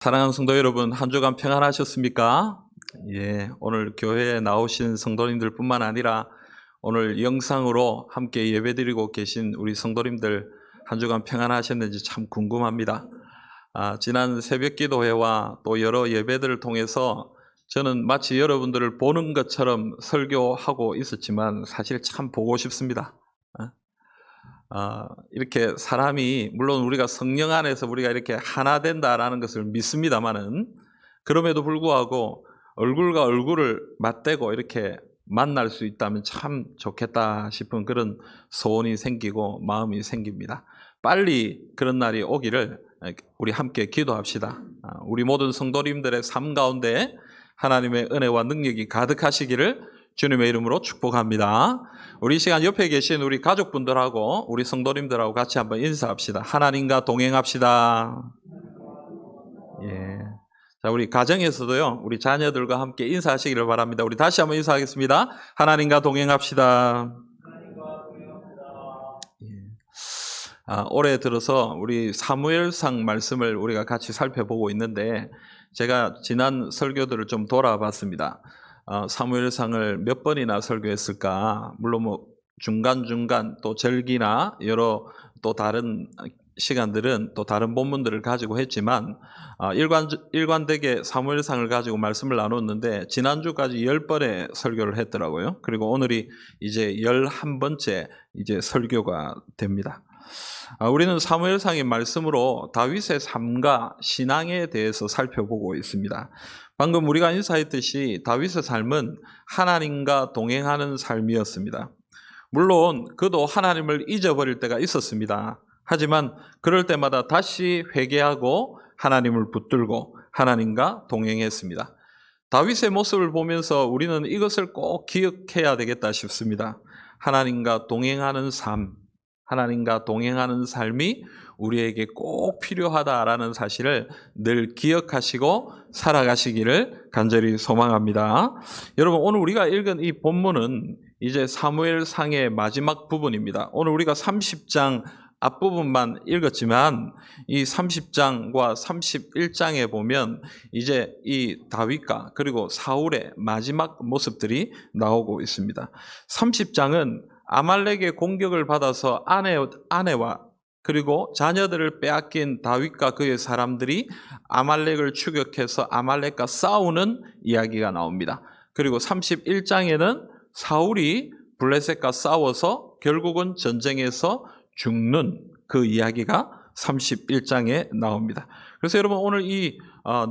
사랑하는 성도 여러분, 한 주간 평안하셨습니까? 예, 오늘 교회에 나오신 성도님들 뿐만 아니라 오늘 영상으로 함께 예배드리고 계신 우리 성도님들 한 주간 평안하셨는지 참 궁금합니다. 지난 새벽 기도회와 또 여러 예배들을 통해서 저는 마치 여러분들을 보는 것처럼 설교하고 있었지만 사실 참 보고 싶습니다. 이렇게 사람이, 물론 우리가 성령 안에서 우리가 이렇게 하나 된다라는 것을 믿습니다만은, 그럼에도 불구하고 얼굴과 얼굴을 맞대고 이렇게 만날 수 있다면 참 좋겠다 싶은 그런 소원이 생기고 마음이 생깁니다. 빨리 그런 날이 오기를 우리 함께 기도합시다. 우리 모든 성도님들의 삶 가운데 하나님의 은혜와 능력이 가득하시기를 주님의 이름으로 축복합니다. 우리 이 시간 옆에 계신 우리 가족분들하고 우리 성도님들하고 같이 한번 인사합시다. 하나님과 동행합시다. 예. 자, 우리 가정에서도요, 우리 자녀들과 함께 인사하시기를 바랍니다. 우리 다시 한번 인사하겠습니다. 하나님과 동행합시다. 예. 올해 들어서 우리 사무엘상 말씀을 우리가 같이 살펴보고 있는데, 제가 지난 설교들을 좀 돌아봤습니다. 사무엘상을 몇 번이나 설교했을까? 물론 뭐 중간중간 또 절기나 여러 또 다른 시간들은 또 다른 본문들을 가지고 했지만 일관되게 사무엘상을 가지고 말씀을 나눴는데 지난주까지 10번의 설교를 했더라고요. 그리고 오늘이 이제 11번째 이제 설교가 됩니다. 우리는 사무엘상의 말씀으로 다윗의 삶과 신앙에 대해서 살펴보고 있습니다. 방금 우리가 인사했듯이 다윗의 삶은 하나님과 동행하는 삶이었습니다. 물론 그도 하나님을 잊어버릴 때가 있었습니다. 하지만 그럴 때마다 다시 회개하고 하나님을 붙들고 하나님과 동행했습니다. 다윗의 모습을 보면서 우리는 이것을 꼭 기억해야 되겠다 싶습니다. 하나님과 동행하는 삶, 하나님과 동행하는 삶이 우리에게 꼭 필요하다라는 사실을 늘 기억하시고 살아가시기를 간절히 소망합니다. 여러분, 오늘 우리가 읽은 이 본문은 이제 사무엘상의 마지막 부분입니다. 오늘 우리가 30장 앞부분만 읽었지만 이 30장과 31장에 보면 이제 이 다윗과 그리고 사울의 마지막 모습들이 나오고 있습니다. 30장은 아말렉의 공격을 받아서 아내와 그리고 자녀들을 빼앗긴 다윗과 그의 사람들이 아말렉을 추격해서 아말렉과 싸우는 이야기가 나옵니다. 그리고 31장에는 사울이 블레셋과 싸워서 결국은 전쟁에서 죽는 그 이야기가 31장에 나옵니다. 그래서 여러분, 오늘 이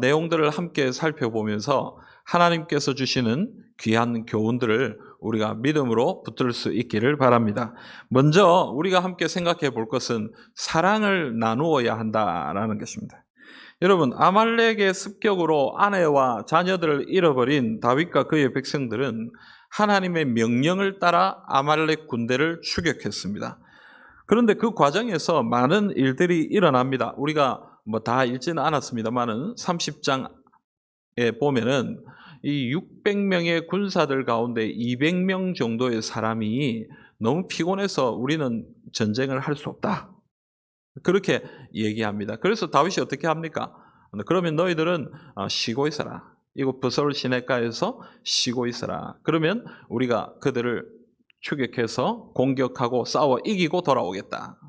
내용들을 함께 살펴보면서 하나님께서 주시는 귀한 교훈들을 우리가 믿음으로 붙들 수 있기를 바랍니다. 먼저 우리가 함께 생각해 볼 것은 사랑을 나누어야 한다라는 것입니다. 여러분, 아말렉의 습격으로 아내와 자녀들을 잃어버린 다윗과 그의 백성들은 하나님의 명령을 따라 아말렉 군대를 추격했습니다. 그런데 그 과정에서 많은 일들이 일어납니다. 우리가 뭐 다 읽지는 않았습니다만은 30장에 보면은 이 600명의 군사들 가운데 200명 정도의 사람이 너무 피곤해서 우리는 전쟁을 할 수 없다, 그렇게 얘기합니다. 그래서 다윗이 어떻게 합니까? 그러면 너희들은 쉬고 있어라. 이곳 브솔 시내가에서 쉬고 있어라. 그러면 우리가 그들을 추격해서 공격하고 싸워 이기고 돌아오겠다.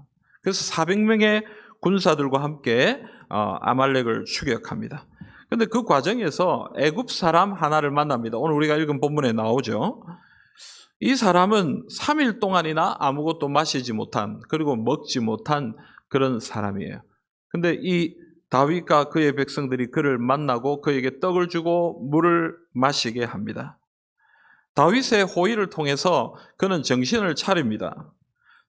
그래서 400명의 군사들과 함께 아말렉을 추격합니다. 그런데 그 과정에서 애굽 사람 하나를 만납니다. 오늘 우리가 읽은 본문에 나오죠. 이 사람은 3일 동안이나 아무것도 마시지 못한, 그리고 먹지 못한 그런 사람이에요. 근데 이 다윗과 그의 백성들이 그를 만나고 그에게 떡을 주고 물을 마시게 합니다. 다윗의 호의를 통해서 그는 정신을 차립니다.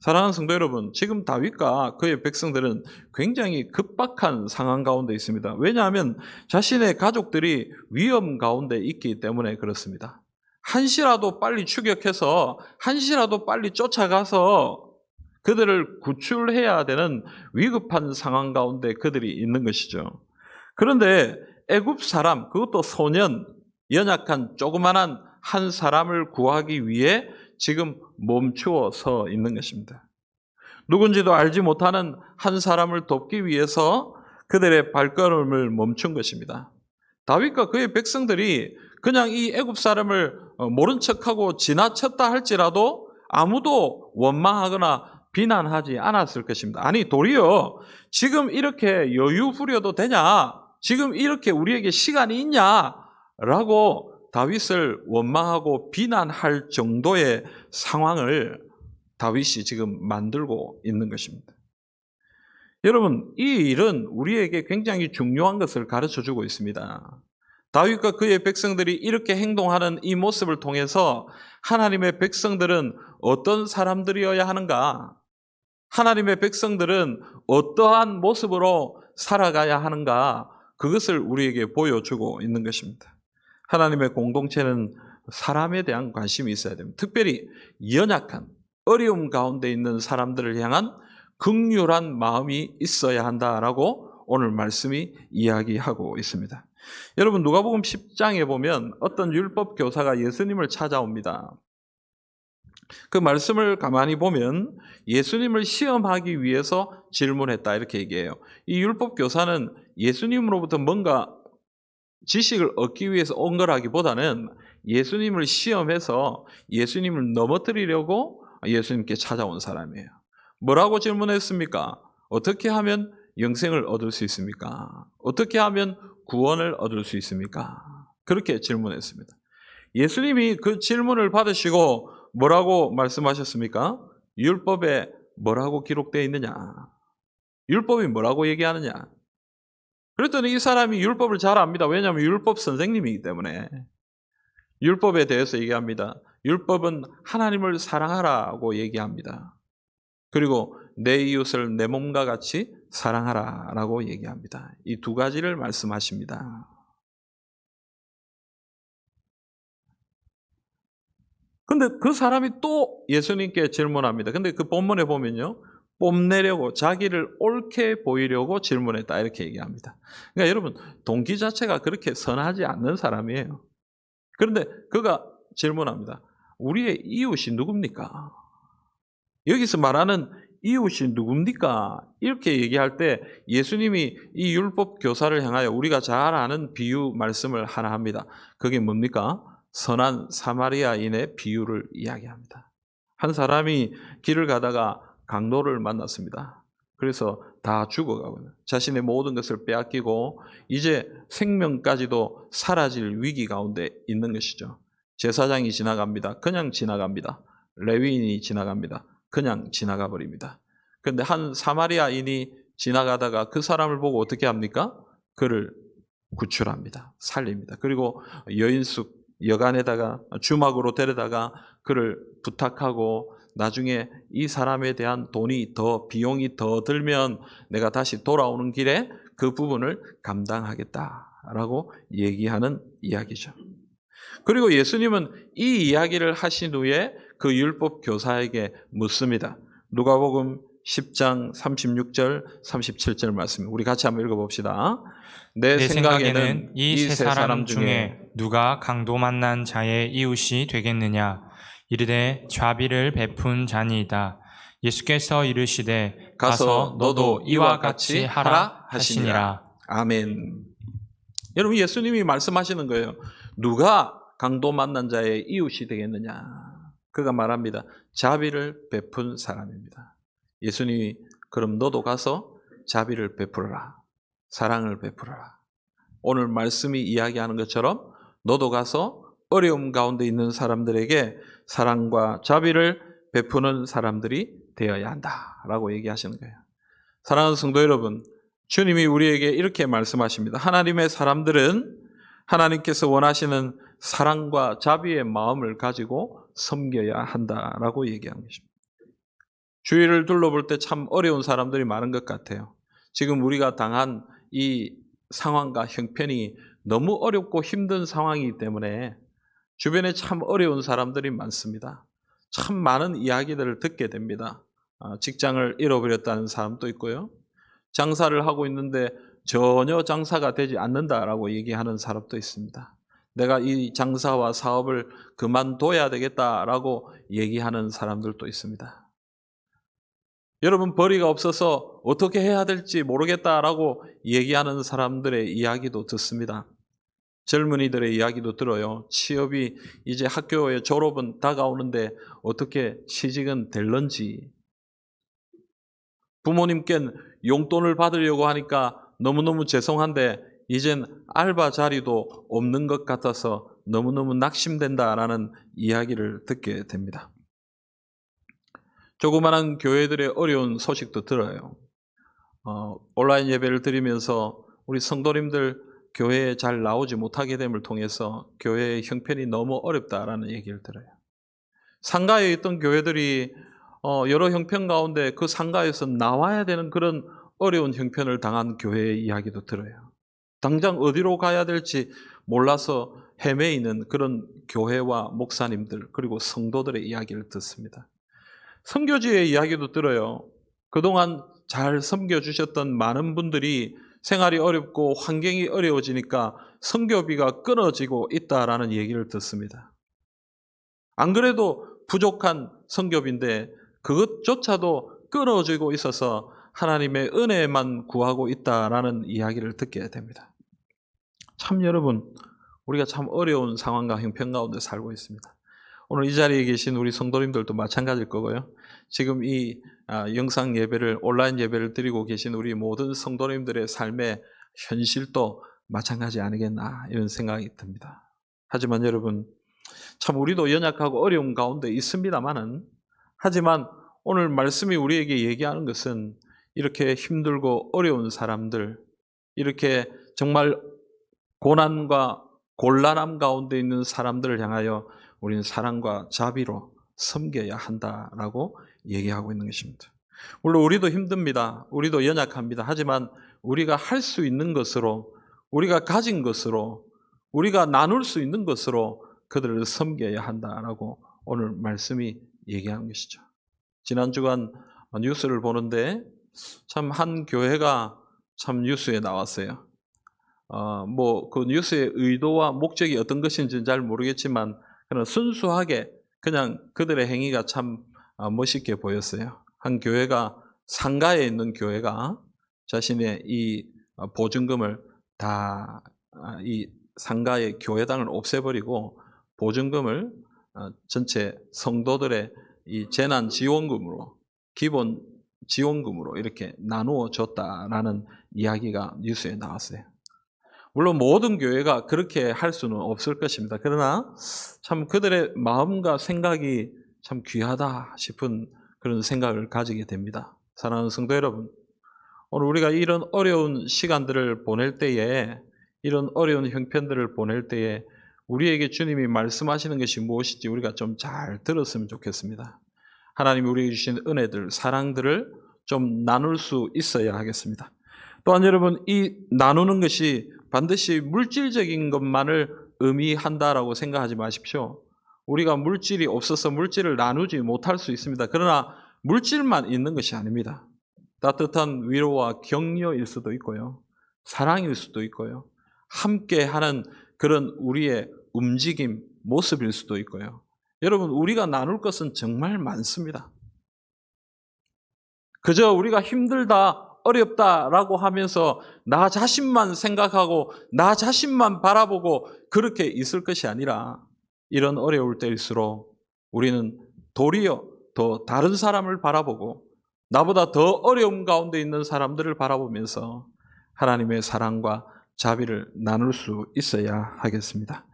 사랑하는 성도 여러분, 지금 다윗과 그의 백성들은 굉장히 급박한 상황 가운데 있습니다. 왜냐하면 자신의 가족들이 위험 가운데 있기 때문에 그렇습니다. 한시라도 빨리 추격해서 한시라도 빨리 쫓아가서 그들을 구출해야 되는 위급한 상황 가운데 그들이 있는 것이죠. 그런데 애굽 사람, 그것도 소년, 연약한 조그만한 한 사람을 구하기 위해 지금 멈추어 서 있는 것입니다. 누군지도 알지 못하는 한 사람을 돕기 위해서 그들의 발걸음을 멈춘 것입니다. 다윗과 그의 백성들이 그냥 이 애굽 사람을 모른 척하고 지나쳤다 할지라도 아무도 원망하거나 비난하지 않았을 것입니다. 아니 도리어 지금 이렇게 여유 부려도 되냐? 지금 이렇게 우리에게 시간이 있냐? 라고 다윗을 원망하고 비난할 정도의 상황을 다윗이 지금 만들고 있는 것입니다. 여러분, 이 일은 우리에게 굉장히 중요한 것을 가르쳐주고 있습니다. 다윗과 그의 백성들이 이렇게 행동하는 이 모습을 통해서 하나님의 백성들은 어떤 사람들이어야 하는가? 하나님의 백성들은 어떠한 모습으로 살아가야 하는가? 그것을 우리에게 보여주고 있는 것입니다. 하나님의 공동체는 사람에 대한 관심이 있어야 됩니다. 특별히 연약한, 어려움 가운데 있는 사람들을 향한 긍휼한 마음이 있어야 한다라고 오늘 말씀이 이야기하고 있습니다. 여러분, 누가복음 10장에 보면 어떤 율법 교사가 예수님을 찾아옵니다. 그 말씀을 가만히 보면 예수님을 시험하기 위해서 질문했다 이렇게 얘기해요. 이 율법 교사는 예수님으로부터 뭔가 지식을 얻기 위해서 온 거라기보다는 예수님을 시험해서 예수님을 넘어뜨리려고 예수님께 찾아온 사람이에요. 뭐라고 질문했습니까? 어떻게 하면 영생을 얻을 수 있습니까? 어떻게 하면 구원을 얻을 수 있습니까? 그렇게 질문했습니다. 예수님이 그 질문을 받으시고 뭐라고 말씀하셨습니까? 율법에 뭐라고 기록되어 있느냐? 율법이 뭐라고 얘기하느냐? 그랬더니 이 사람이 율법을 잘 압니다. 왜냐하면 율법 선생님이기 때문에. 율법에 대해서 얘기합니다. 율법은 하나님을 사랑하라고 얘기합니다. 그리고 내 이웃을 내 몸과 같이 사랑하라라고 얘기합니다. 이 두 가지를 말씀하십니다. 근데 그 사람이 또 예수님께 질문합니다. 근데 그 본문에 보면요. 뽐내려고 자기를 옳게 보이려고 질문했다 이렇게 얘기합니다. 그러니까 여러분 동기 자체가 그렇게 선하지 않는 사람이에요. 그런데 그가 질문합니다. 우리의 이웃이 누굽니까? 여기서 말하는 이웃이 누굽니까? 이렇게 얘기할 때 예수님이 이 율법 교사를 향하여 우리가 잘 아는 비유 말씀을 하나 합니다. 그게 뭡니까? 선한 사마리아인의 비유를 이야기합니다. 한 사람이 길을 가다가 강도를 만났습니다. 그래서 다 죽어가고 자신의 모든 것을 빼앗기고 이제 생명까지도 사라질 위기 가운데 있는 것이죠. 제사장이 지나갑니다. 그냥 지나갑니다. 레위인이 지나갑니다. 그냥 지나가 버립니다. 그런데 한 사마리아인이 지나가다가 그 사람을 보고 어떻게 합니까? 그를 구출합니다. 살립니다. 그리고 여인숙 여관에다가 주막으로 데려다가 그를 부탁하고 나중에 이 사람에 대한 비용이 더 들면 내가 다시 돌아오는 길에 그 부분을 감당하겠다라고 얘기하는 이야기죠. 그리고 예수님은 이 이야기를 하신 후에 그 율법 교사에게 묻습니다. 누가복음 10장 36절 37절 말씀 우리 같이 한번 읽어봅시다. 내 생각에는 이 세 사람 중에 누가 강도 만난 자의 이웃이 되겠느냐? 이르되 좌비를 베푼 자니이다. 예수께서 이르시되 가서 너도 이와 같이 하라 하시니라. 아멘. 여러분 예수님이 말씀하시는 거예요. 누가 강도 만난 자의 이웃이 되겠느냐? 그가 말합니다. 자비를 베푼 사람입니다. 예수님이 그럼 너도 가서 자비를 베풀어라. 사랑을 베풀어라. 오늘 말씀이 이야기하는 것처럼 너도 가서 어려움 가운데 있는 사람들에게 사랑과 자비를 베푸는 사람들이 되어야 한다라고 얘기하시는 거예요. 사랑하는 성도 여러분, 주님이 우리에게 이렇게 말씀하십니다. 하나님의 사람들은 하나님께서 원하시는 사랑과 자비의 마음을 가지고 섬겨야 한다라고 얘기하는 것입니다. 주위를 둘러볼 때 참 어려운 사람들이 많은 것 같아요. 지금 우리가 당한 이 상황과 형편이 너무 어렵고 힘든 상황이기 때문에 주변에 참 어려운 사람들이 많습니다. 참 많은 이야기들을 듣게 됩니다. 직장을 잃어버렸다는 사람도 있고요. 장사를 하고 있는데 전혀 장사가 되지 않는다라고 얘기하는 사람도 있습니다. 내가 이 장사와 사업을 그만둬야 되겠다라고 얘기하는 사람들도 있습니다. 여러분 벌이가 없어서 어떻게 해야 될지 모르겠다라고 얘기하는 사람들의 이야기도 듣습니다. 젊은이들의 이야기도 들어요. 취업이 이제 학교의 졸업은 다가오는데 어떻게 취직은 될런지. 부모님께는 용돈을 받으려고 하니까 너무너무 죄송한데 이젠 알바 자리도 없는 것 같아서 너무너무 낙심된다라는 이야기를 듣게 됩니다. 조그마한 교회들의 어려운 소식도 들어요. 온라인 예배를 드리면서 우리 성도님들 교회에 잘 나오지 못하게 됨을 통해서 교회의 형편이 너무 어렵다라는 얘기를 들어요. 상가에 있던 교회들이 여러 형편 가운데 그 상가에서 나와야 되는 그런 어려운 형편을 당한 교회의 이야기도 들어요. 당장 어디로 가야 될지 몰라서 헤매이는 그런 교회와 목사님들 그리고 성도들의 이야기를 듣습니다. 선교지의 이야기도 들어요. 그동안 잘 섬겨주셨던 많은 분들이 생활이 어렵고 환경이 어려워지니까 선교비가 끊어지고 있다라는 얘기를 듣습니다. 안 그래도 부족한 선교비인데 그것조차도 끊어지고 있어서 하나님의 은혜만 구하고 있다라는 이야기를 듣게 됩니다. 참 여러분, 우리가 참 어려운 상황과 형편 가운데 살고 있습니다. 오늘 이 자리에 계신 우리 성도님들도 마찬가지일 거고요. 지금 이 영상 예배를, 온라인 예배를 드리고 계신 우리 모든 성도님들의 삶의 현실도 마찬가지 아니겠나 이런 생각이 듭니다. 하지만 여러분, 참 우리도 연약하고 어려운 가운데 있습니다만은, 하지만 오늘 말씀이 우리에게 얘기하는 것은 이렇게 힘들고 어려운 사람들, 이렇게 정말 고난과 곤란함 가운데 있는 사람들을 향하여 우리는 사랑과 자비로 섬겨야 한다라고 얘기하고 있는 것입니다. 물론 우리도 힘듭니다. 우리도 연약합니다. 하지만 우리가 할 수 있는 것으로, 우리가 가진 것으로, 우리가 나눌 수 있는 것으로 그들을 섬겨야 한다라고 오늘 말씀이 얘기하는 것이죠. 지난 주간 뉴스를 보는데 참 한 교회가 참 뉴스에 나왔어요. 그 뉴스의 의도와 목적이 어떤 것인지는 잘 모르겠지만 그냥 순수하게 그냥 그들의 행위가 참 멋있게 보였어요. 한 교회가, 상가에 있는 교회가 자신의 이 보증금을 다 이 상가의 교회당을 없애버리고 보증금을 전체 성도들의 이 재난 지원금으로, 기본 지원금으로 이렇게 나누어 줬다라는 이야기가 뉴스에 나왔어요. 물론 모든 교회가 그렇게 할 수는 없을 것입니다. 그러나 참 그들의 마음과 생각이 참 귀하다 싶은 그런 생각을 가지게 됩니다. 사랑하는 성도 여러분, 오늘 우리가 이런 어려운 시간들을 보낼 때에, 이런 어려운 형편들을 보낼 때에 우리에게 주님이 말씀하시는 것이 무엇인지 우리가 좀 잘 들었으면 좋겠습니다. 하나님이 우리에게 주신 은혜들, 사랑들을 좀 나눌 수 있어야 하겠습니다. 또한 여러분, 이 나누는 것이 반드시 물질적인 것만을 의미한다라고 생각하지 마십시오. 우리가 물질이 없어서 물질을 나누지 못할 수 있습니다. 그러나 물질만 있는 것이 아닙니다. 따뜻한 위로와 격려일 수도 있고요. 사랑일 수도 있고요. 함께하는 그런 우리의 움직임, 모습일 수도 있고요. 여러분, 우리가 나눌 것은 정말 많습니다. 그저 우리가 힘들다, 어렵다라고 하면서 나 자신만 생각하고 나 자신만 바라보고 그렇게 있을 것이 아니라, 이런 어려울 때일수록 우리는 도리어 더 다른 사람을 바라보고 나보다 더 어려움 가운데 있는 사람들을 바라보면서 하나님의 사랑과 자비를 나눌 수 있어야 하겠습니다.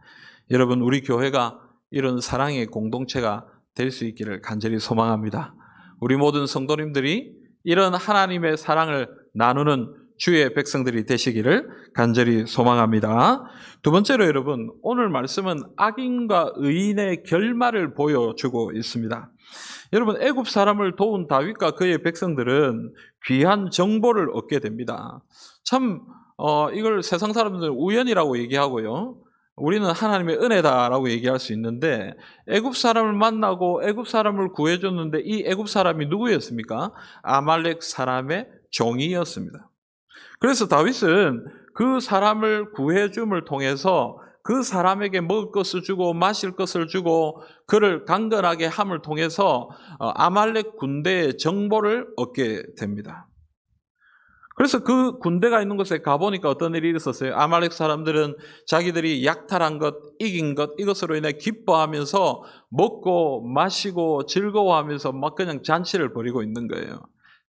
여러분, 우리 교회가 이런 사랑의 공동체가 될 수 있기를 간절히 소망합니다. 우리 모든 성도님들이 이런 하나님의 사랑을 나누는 주의 백성들이 되시기를 간절히 소망합니다. 두 번째로 여러분, 오늘 말씀은 악인과 의인의 결말을 보여주고 있습니다. 여러분, 애굽 사람을 도운 다윗과 그의 백성들은 귀한 정보를 얻게 됩니다. 참 이걸 세상 사람들은 우연이라고 얘기하고요, 우리는 하나님의 은혜다라고 얘기할 수 있는데, 애굽 사람을 만나고 애굽 사람을 구해줬는데 이 애굽 사람이 누구였습니까? 아말렉 사람의 종이었습니다. 그래서 다윗은 그 사람을 구해줌을 통해서 그 사람에게 먹을 것을 주고 마실 것을 주고 그를 강건하게 함을 통해서 아말렉 군대의 정보를 얻게 됩니다. 그래서 그 군대가 있는 곳에 가보니까 어떤 일이 있었어요? 아말렉 사람들은 자기들이 약탈한 것, 이긴 것, 이것으로 인해 기뻐하면서 먹고 마시고 즐거워하면서 막 그냥 잔치를 벌이고 있는 거예요.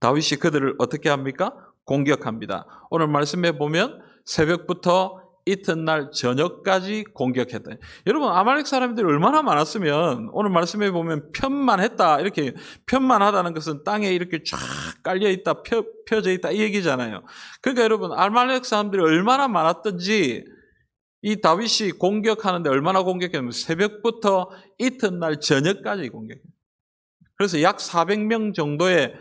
다윗이 그들을 어떻게 합니까? 공격합니다. 오늘 말씀해 보면 새벽부터 이튿날 저녁까지 공격했다. 여러분, 아말렉 사람들이 얼마나 많았으면 오늘 말씀해 보면 편만했다, 이렇게 편만하다는 것은 땅에 이렇게 쫙 깔려 있다, 펴져 있다 이 얘기잖아요. 그러니까 여러분, 아말렉 사람들이 얼마나 많았던지 이 다윗이 공격하는데 얼마나 공격했냐면 새벽부터 이튿날 저녁까지 공격해요. 그래서 약 400명 정도의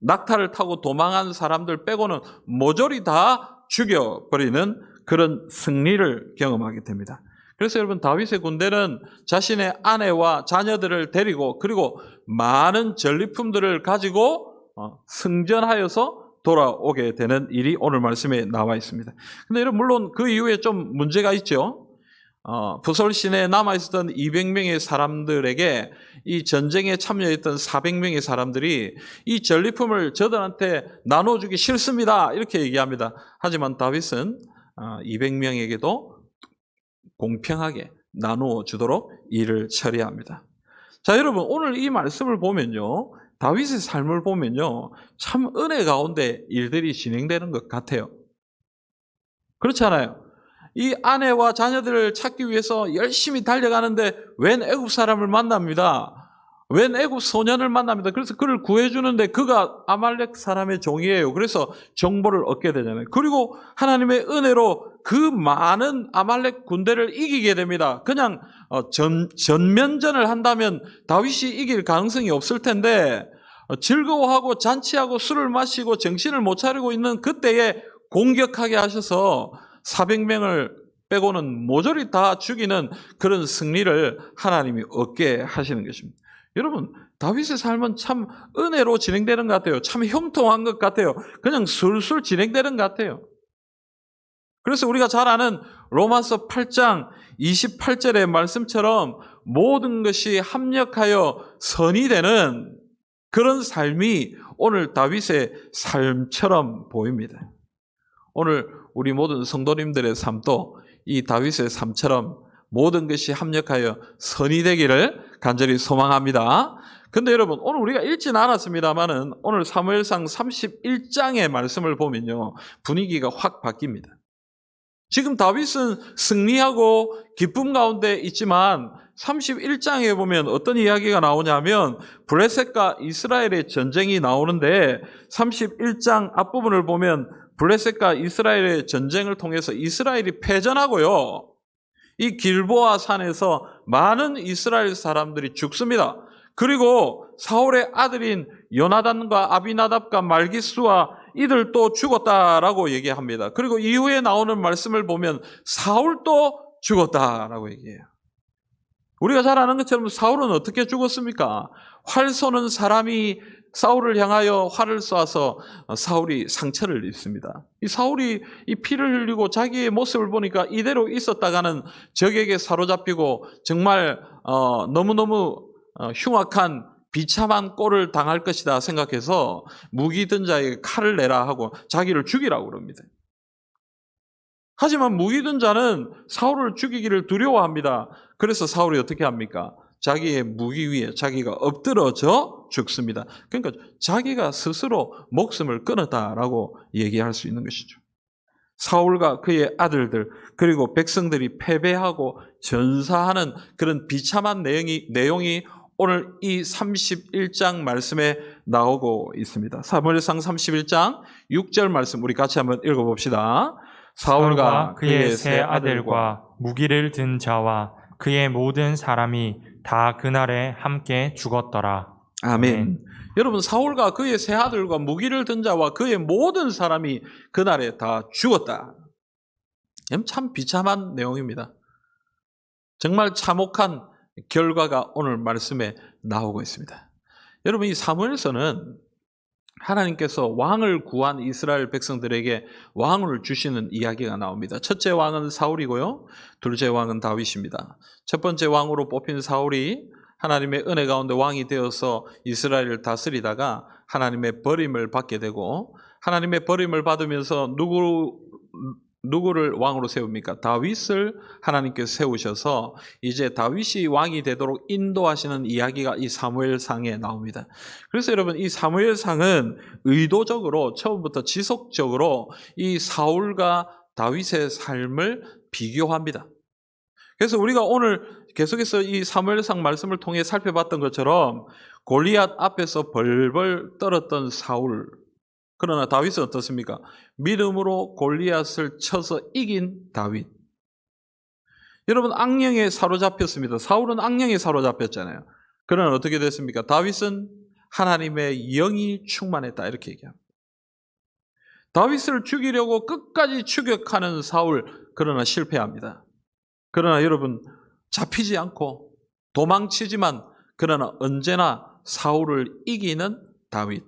낙타를 타고 도망한 사람들 빼고는 모조리 다 죽여버리는 그런 승리를 경험하게 됩니다. 그래서 여러분, 다윗의 군대는 자신의 아내와 자녀들을 데리고 그리고 많은 전리품들을 가지고 승전하여서 돌아오게 되는 일이 오늘 말씀에 나와 있습니다. 근데 여러분, 물론 그 이후에 좀 문제가 있죠. 부솔 시내에 남아있었던 200명의 사람들에게 이 전쟁에 참여했던 400명의 사람들이 이 전리품을 저들한테 나눠주기 싫습니다, 이렇게 얘기합니다. 하지만 다윗은 200명에게도 공평하게 나누어 주도록 일을 처리합니다. 자, 여러분, 오늘 이 말씀을 보면요, 다윗의 삶을 보면요, 참 은혜 가운데 일들이 진행되는 것 같아요. 그렇잖아요. 이 아내와 자녀들을 찾기 위해서 열심히 달려가는데 웬 애굽 사람을 만납니다. 웬 애굽 소년을 만납니다. 그래서 그를 구해주는데 그가 아말렉 사람의 종이에요. 그래서 정보를 얻게 되잖아요. 그리고 하나님의 은혜로 그 많은 아말렉 군대를 이기게 됩니다. 그냥 전면전을 한다면 다윗이 이길 가능성이 없을 텐데 즐거워하고 잔치하고 술을 마시고 정신을 못 차리고 있는 그때에 공격하게 하셔서 400명을 빼고는 모조리 다 죽이는 그런 승리를 하나님이 얻게 하시는 것입니다. 여러분, 다윗의 삶은 참 은혜로 진행되는 것 같아요. 참 형통한 것 같아요. 그냥 술술 진행되는 것 같아요. 그래서 우리가 잘 아는 로마서 8장 28절의 말씀처럼 모든 것이 합력하여 선이 되는 그런 삶이 오늘 다윗의 삶처럼 보입니다. 오늘 우리 모든 성도님들의 삶도 이 다윗의 삶처럼 모든 것이 합력하여 선이 되기를 간절히 소망합니다. 근데 여러분, 오늘 우리가 읽지는 않았습니다만은 오늘 사무엘상 31장의 말씀을 보면요, 분위기가 확 바뀝니다. 지금 다윗은 승리하고 기쁨 가운데 있지만 31장에 보면 어떤 이야기가 나오냐면 블레셋과 이스라엘의 전쟁이 나오는데 31장 앞부분을 보면 블레셋과 이스라엘의 전쟁을 통해서 이스라엘이 패전하고요, 이 길보아 산에서 많은 이스라엘 사람들이 죽습니다. 그리고 사울의 아들인 요나단과 아비나답과 말기스와 이들도 죽었다라고 얘기합니다. 그리고 이후에 나오는 말씀을 보면 사울도 죽었다라고 얘기해요. 우리가 잘 아는 것처럼 사울은 어떻게 죽었습니까? 활 쏘는 사람이 사울을 향하여 활을 쏘아서 사울이 상처를 입습니다. 이 사울이 이 피를 흘리고 자기의 모습을 보니까 이대로 있었다가는 적에게 사로잡히고 정말 너무너무 흉악한 비참한 꼴을 당할 것이다 생각해서 무기 든 자에게 칼을 내라 하고 자기를 죽이라고 그럽니다. 하지만 무기 든 자는 사울을 죽이기를 두려워합니다. 그래서 사울이 어떻게 합니까? 자기의 무기 위에 자기가 엎드러져 죽습니다. 그러니까 자기가 스스로 목숨을 끊었다라고 얘기할 수 있는 것이죠. 사울과 그의 아들들 그리고 백성들이 패배하고 전사하는 그런 비참한 내용이 오늘 이 31장 말씀에 나오고 있습니다. 사무엘상 31장 6절 말씀 우리 같이 한번 읽어봅시다. 사울과 그의 세 아들과 무기를 든 자와 그의 모든 사람이 다 그날에 함께 죽었더라. 아멘. 여러분, 사울과 그의 세 아들과 무기를 든 자와 그의 모든 사람이 그날에 다 죽었다. 참 비참한 내용입니다. 정말 참혹한 결과가 오늘 말씀에 나오고 있습니다. 여러분, 이 사무엘서는 하나님께서 왕을 구한 이스라엘 백성들에게 왕을 주시는 이야기가 나옵니다. 첫째 왕은 사울이고요. 둘째 왕은 다윗입니다. 첫 번째 왕으로 뽑힌 사울이 하나님의 은혜 가운데 왕이 되어서 이스라엘을 다스리다가 하나님의 버림을 받게 되고, 하나님의 버림을 받으면서 누구를 왕으로 세웁니까? 다윗을 하나님께서 세우셔서 이제 다윗이 왕이 되도록 인도하시는 이야기가 이 사무엘상에 나옵니다. 그래서 여러분, 이 사무엘상은 의도적으로 처음부터 지속적으로 이 사울과 다윗의 삶을 비교합니다. 그래서 우리가 오늘 계속해서 이 사무엘상 말씀을 통해 살펴봤던 것처럼 골리앗 앞에서 벌벌 떨었던 사울, 그러나 다윗은 어떻습니까? 믿음으로 골리앗을 쳐서 이긴 다윗. 여러분, 악령에 사로잡혔습니다. 사울은 악령에 사로잡혔잖아요. 그러나 어떻게 됐습니까? 다윗은 하나님의 영이 충만했다, 이렇게 얘기합니다. 다윗을 죽이려고 끝까지 추격하는 사울, 그러나 실패합니다. 그러나 여러분, 잡히지 않고 도망치지만 그러나 언제나 사울을 이기는 다윗.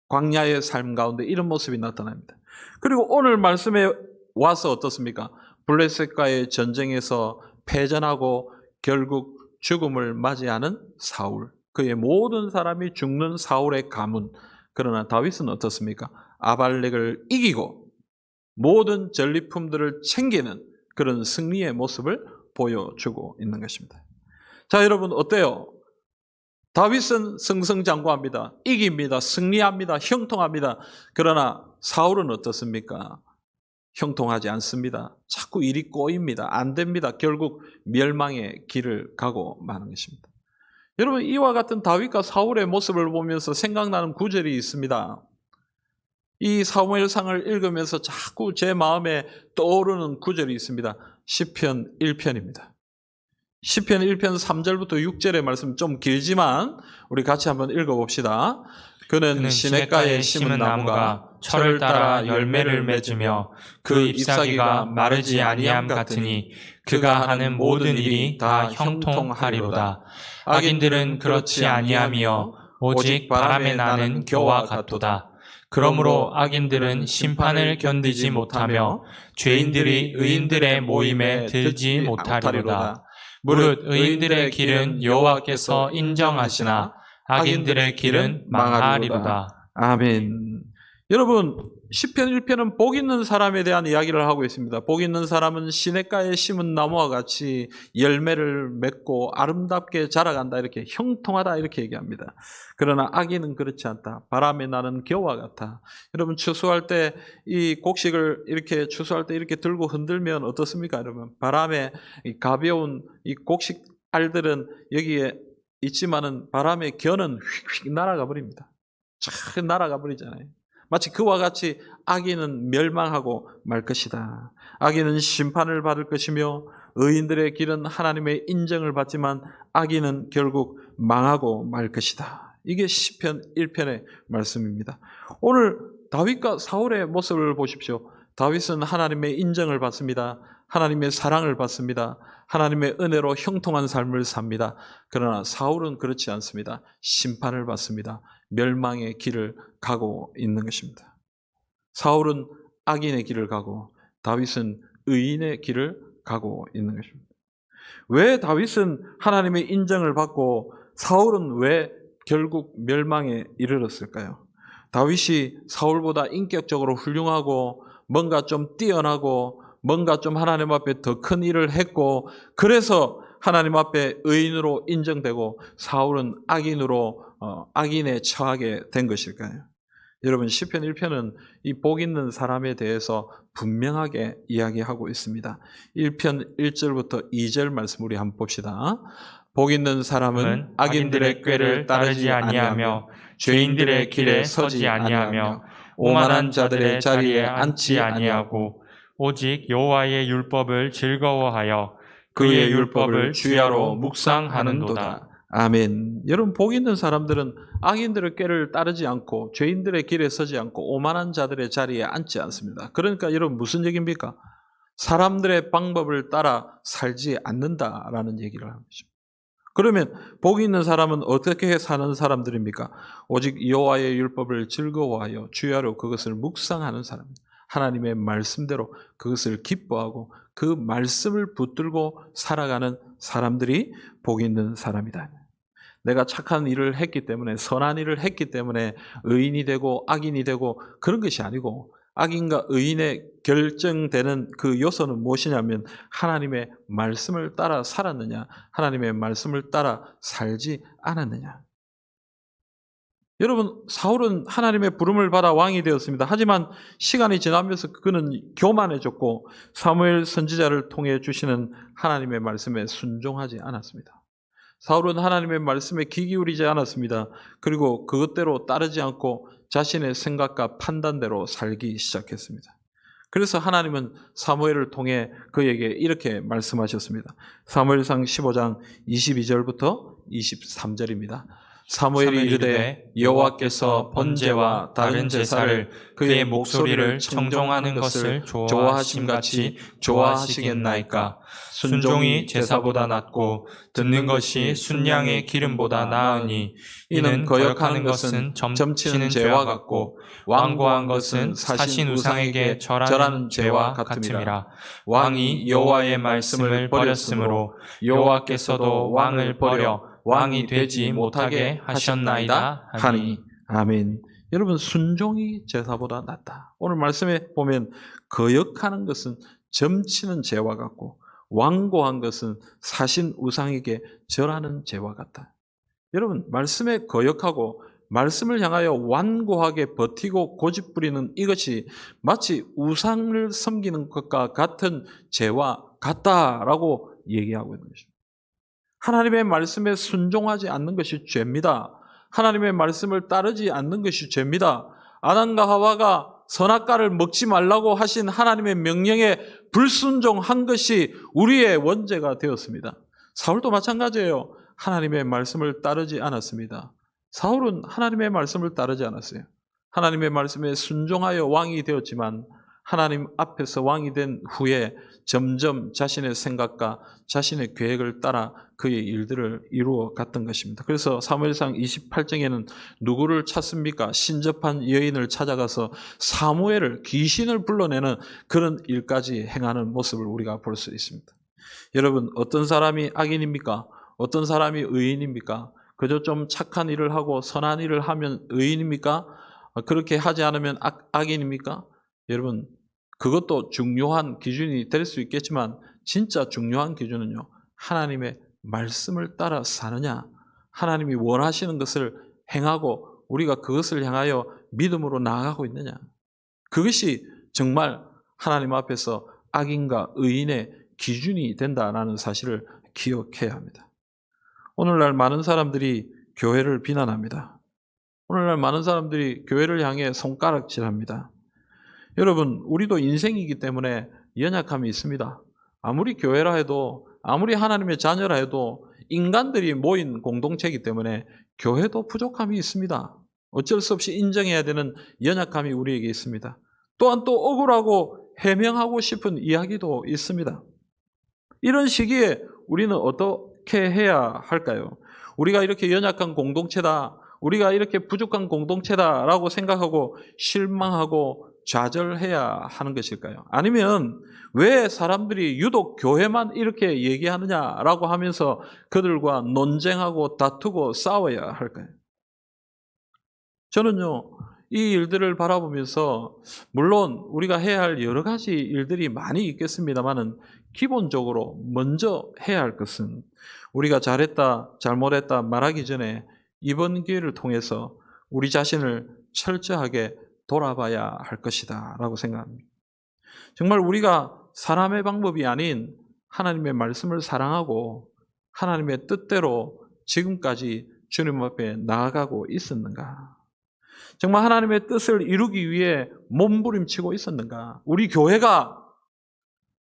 광야의 삶 가운데 이런 모습이 나타납니다. 그리고 오늘 말씀에 와서 어떻습니까? 블레셋과의 전쟁에서 패전하고 결국 죽음을 맞이하는 사울. 그의 모든 사람이 죽는 사울의 가문. 그러나 다윗은 어떻습니까? 아발렉을 이기고 모든 전리품들을 챙기는 그런 승리의 모습을 보여주고 있는 것입니다. 자, 여러분 어때요? 다윗은 승승장구합니다. 이깁니다. 승리합니다. 형통합니다. 그러나 사울은 어떻습니까? 형통하지 않습니다. 자꾸 일이 꼬입니다. 안 됩니다. 결국 멸망의 길을 가고 마는 것입니다. 여러분, 이와 같은 다윗과 사울의 모습을 보면서 생각나는 구절이 있습니다. 이 사무엘상을 읽으면서 자꾸 제 마음에 떠오르는 구절이 있습니다. 시편 1편입니다. 시편 1편 3절부터 6절의 말씀 좀 길지만 우리 같이 한번 읽어봅시다. 그는 시냇가에 심은 나무가 철을 따라 열매를 맺으며 그 잎사귀가 마르지 아니함 같으니 그가 하는 모든 일이 다 형통하리로다. 악인들은 그렇지 아니하며 오직 바람에 나는 겨와 같도다. 그러므로 악인들은 심판을 견디지 못하며 죄인들이 의인들의 모임에 들지 못하리로다. 무릇 의인들의 길은 여호와께서 인정하시나 악인들의 길은 망하리로다. 아멘. 여러분, 시편 1편은 복 있는 사람에 대한 이야기를 하고 있습니다. 복 있는 사람은 시냇가에 심은 나무와 같이 열매를 맺고 아름답게 자라간다, 이렇게 형통하다, 이렇게 얘기합니다. 그러나 악인은 그렇지 않다. 바람에 나는 겨와 같아. 여러분, 추수할 때 이 곡식을 이렇게 추수할 때 이렇게 들고 흔들면 어떻습니까? 여러분, 바람에 이 가벼운 이 곡식 알들은 여기에 있지만은 바람의 겨는 휙휙 날아가 버립니다. 쫙 날아가 버리잖아요. 마치 그와 같이 악인은 멸망하고 말 것이다. 악인은 심판을 받을 것이며 의인들의 길은 하나님의 인정을 받지만 악인은 결국 망하고 말 것이다. 이게 시편 1편의 말씀입니다. 오늘 다윗과 사울의 모습을 보십시오. 다윗은 하나님의 인정을 받습니다. 하나님의 사랑을 받습니다. 하나님의 은혜로 형통한 삶을 삽니다. 그러나 사울은 그렇지 않습니다. 심판을 받습니다. 멸망의 길을 가고 있는 것입니다. 사울은 악인의 길을 가고 다윗은 의인의 길을 가고 있는 것입니다. 왜 다윗은 하나님의 인정을 받고 사울은 왜 결국 멸망에 이르렀을까요? 다윗이 사울보다 인격적으로 훌륭하고 뭔가 좀 뛰어나고 뭔가 좀 하나님 앞에 더 큰 일을 했고 그래서 하나님 앞에 의인으로 인정되고 사울은 악인으로 악인에 처하게 된 것일까요? 여러분, 시편 1편은 이 복 있는 사람에 대해서 분명하게 이야기하고 있습니다. 1편 1절부터 2절 말씀 우리 한번 봅시다. 복 있는 사람은 악인들의 꾀를 따르지 아니하며 죄인들의 길에 서지 아니하며 오만한 자들의 자리에 앉지 아니하고 오직 여호와의 율법을 즐거워하여 그의 율법을 주야로 묵상하는도다. 아멘. 여러분, 복 있는 사람들은 악인들의 꾀를 따르지 않고 죄인들의 길에 서지 않고 오만한 자들의 자리에 앉지 않습니다. 그러니까 여러분, 무슨 얘기입니까? 사람들의 방법을 따라 살지 않는다라는 얘기를 하는 것입니다. 그러면 복이 있는 사람은 어떻게 사는 사람들입니까? 오직 여호와의 율법을 즐거워하여 주야로 그것을 묵상하는 사람. 하나님의 말씀대로 그것을 기뻐하고 그 말씀을 붙들고 살아가는 사람들이 복이 있는 사람이다. 내가 착한 일을 했기 때문에, 선한 일을 했기 때문에 의인이 되고 악인이 되고 그런 것이 아니고, 악인과 의인의 결정되는 그 요소는 무엇이냐면 하나님의 말씀을 따라 살았느냐, 하나님의 말씀을 따라 살지 않았느냐. 여러분, 사울은 하나님의 부름을 받아 왕이 되었습니다. 하지만 시간이 지나면서 그는 교만해졌고 사무엘 선지자를 통해 주시는 하나님의 말씀에 순종하지 않았습니다. 사울은 하나님의 말씀에 귀 기울이지 않았습니다. 그리고 그것대로 따르지 않고 자신의 생각과 판단대로 살기 시작했습니다. 그래서 하나님은 사무엘을 통해 그에게 이렇게 말씀하셨습니다. 사무엘상 15장 22절부터 23절입니다. 사무엘이 이르되 여호와께서 번제와 다른 제사를 그의 목소리를 청종하는 것을 좋아하심같이 좋아하시겠나이까. 순종이 제사보다 낫고 듣는 것이 순양의 기름보다 나으니 이는 거역하는 것은 점치는 죄와 같고 완고한 것은 사신 우상에게 절하는 죄와 같음이라. 왕이 여호와의 말씀을 버렸으므로 여호와께서도 왕을 버려 왕이 되지 못하게 하셨나이다 하니. 아멘. 여러분, 순종이 제사보다 낫다. 오늘 말씀에 보면 거역하는 것은 점치는 죄와 같고 완고한 것은 사신 우상에게 절하는 죄와 같다. 여러분, 말씀에 거역하고 말씀을 향하여 완고하게 버티고 고집부리는 이것이 마치 우상을 섬기는 것과 같은 죄와 같다라고 얘기하고 있는 것입니다. 하나님의 말씀에 순종하지 않는 것이 죄입니다. 하나님의 말씀을 따르지 않는 것이 죄입니다. 아담과 하와가 선악과를 먹지 말라고 하신 하나님의 명령에 불순종한 것이 우리의 원죄가 되었습니다. 사울도 마찬가지예요. 하나님의 말씀을 따르지 않았습니다. 사울은 하나님의 말씀을 따르지 않았어요. 하나님의 말씀에 순종하여 왕이 되었지만 하나님 앞에서 왕이 된 후에 점점 자신의 생각과 자신의 계획을 따라 그의 일들을 이루어 갔던 것입니다. 그래서 사무엘상 28장에는 누구를 찾습니까? 신접한 여인을 찾아가서 사무엘을, 귀신을 불러내는 그런 일까지 행하는 모습을 우리가 볼 수 있습니다. 여러분, 어떤 사람이 악인입니까? 어떤 사람이 의인입니까? 그저 좀 착한 일을 하고 선한 일을 하면 의인입니까? 그렇게 하지 않으면 악인입니까? 여러분, 그것도 중요한 기준이 될 수 있겠지만 진짜 중요한 기준은요, 하나님의 말씀을 따라 사느냐, 하나님이 원하시는 것을 행하고 우리가 그것을 향하여 믿음으로 나아가고 있느냐, 그것이 정말 하나님 앞에서 악인과 의인의 기준이 된다는 사실을 기억해야 합니다. 오늘날 많은 사람들이 교회를 비난합니다. 오늘날 많은 사람들이 교회를 향해 손가락질합니다. 여러분, 우리도 인생이기 때문에 연약함이 있습니다. 아무리 교회라 해도, 아무리 하나님의 자녀라 해도 인간들이 모인 공동체이기 때문에 교회도 부족함이 있습니다. 어쩔 수 없이 인정해야 되는 연약함이 우리에게 있습니다. 또한 또 억울하고 해명하고 싶은 이야기도 있습니다. 이런 시기에 우리는 어떻게 해야 할까요? 우리가 이렇게 연약한 공동체다, 우리가 이렇게 부족한 공동체다라고 생각하고 실망하고 좌절해야 하는 것일까요? 아니면 왜 사람들이 유독 교회만 이렇게 얘기하느냐라고 하면서 그들과 논쟁하고 다투고 싸워야 할까요? 저는요, 이 일들을 바라보면서 물론 우리가 해야 할 여러 가지 일들이 많이 있겠습니다만은 기본적으로 먼저 해야 할 것은 우리가 잘했다, 잘못했다 말하기 전에 이번 기회를 통해서 우리 자신을 철저하게 돌아봐야 할 것이다 라고 생각합니다. 정말 우리가 사람의 방법이 아닌 하나님의 말씀을 사랑하고 하나님의 뜻대로 지금까지 주님 앞에 나아가고 있었는가? 정말 하나님의 뜻을 이루기 위해 몸부림치고 있었는가? 우리 교회가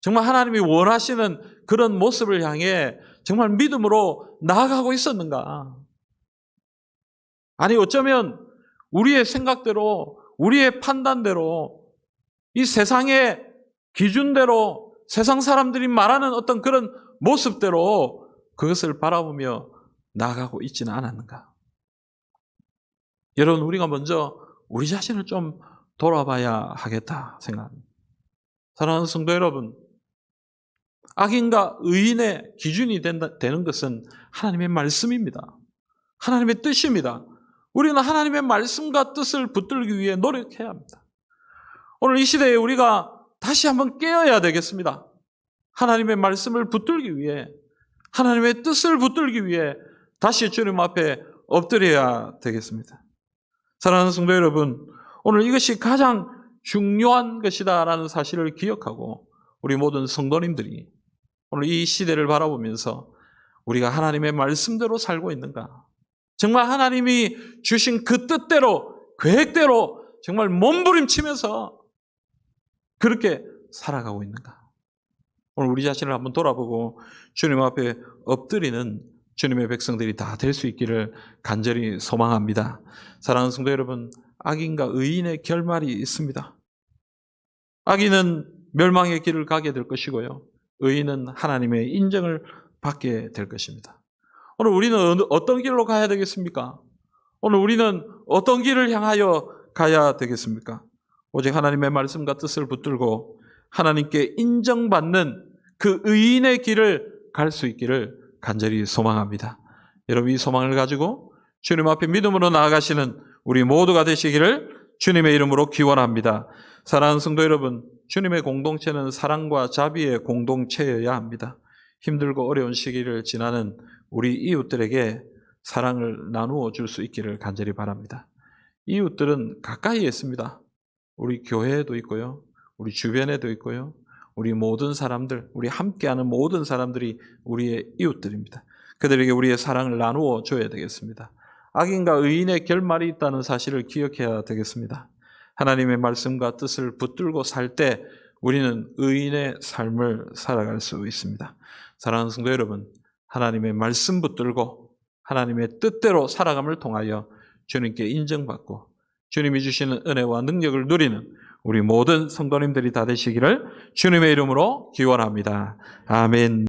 정말 하나님이 원하시는 그런 모습을 향해 정말 믿음으로 나아가고 있었는가? 아니, 어쩌면 우리의 생각대로, 우리의 판단대로, 이 세상의 기준대로, 세상 사람들이 말하는 어떤 그런 모습대로 그것을 바라보며 나아가고 있지는 않았는가? 여러분, 우리가 먼저 우리 자신을 좀 돌아봐야 하겠다 생각합니다. 사랑하는 성도 여러분, 악인과 의인의 기준이 되는 것은 하나님의 말씀입니다. 하나님의 뜻입니다. 우리는 하나님의 말씀과 뜻을 붙들기 위해 노력해야 합니다. 오늘 이 시대에 우리가 다시 한번 깨어야 되겠습니다. 하나님의 말씀을 붙들기 위해, 하나님의 뜻을 붙들기 위해 다시 주님 앞에 엎드려야 되겠습니다. 사랑하는 성도 여러분, 오늘 이것이 가장 중요한 것이다라는 사실을 기억하고 우리 모든 성도님들이 오늘 이 시대를 바라보면서 우리가 하나님의 말씀대로 살고 있는가? 정말 하나님이 주신 그 뜻대로, 계획대로 정말 몸부림치면서 그렇게 살아가고 있는가? 오늘 우리 자신을 한번 돌아보고 주님 앞에 엎드리는 주님의 백성들이 다 될 수 있기를 간절히 소망합니다. 사랑하는 성도 여러분, 악인과 의인의 결말이 있습니다. 악인은 멸망의 길을 가게 될 것이고요, 의인은 하나님의 인정을 받게 될 것입니다. 오늘 우리는 어떤 길로 가야 되겠습니까? 오늘 우리는 어떤 길을 향하여 가야 되겠습니까? 오직 하나님의 말씀과 뜻을 붙들고 하나님께 인정받는 그 의인의 길을 갈 수 있기를 간절히 소망합니다. 여러분, 이 소망을 가지고 주님 앞에 믿음으로 나아가시는 우리 모두가 되시기를 주님의 이름으로 기원합니다. 사랑하는 성도 여러분, 주님의 공동체는 사랑과 자비의 공동체여야 합니다. 힘들고 어려운 시기를 지나는 우리 이웃들에게 사랑을 나누어 줄 수 있기를 간절히 바랍니다. 이웃들은 가까이에 있습니다. 우리 교회에도 있고요, 우리 주변에도 있고요, 우리 모든 사람들, 우리 함께하는 모든 사람들이 우리의 이웃들입니다. 그들에게 우리의 사랑을 나누어 줘야 되겠습니다. 악인과 의인의 결말이 있다는 사실을 기억해야 되겠습니다. 하나님의 말씀과 뜻을 붙들고 살 때 우리는 의인의 삶을 살아갈 수 있습니다. 사랑하는 성도 여러분, 하나님의 말씀 붙들고 하나님의 뜻대로 살아감을 통하여 주님께 인정받고 주님이 주시는 은혜와 능력을 누리는 우리 모든 성도님들이 다 되시기를 주님의 이름으로 기원합니다. 아멘.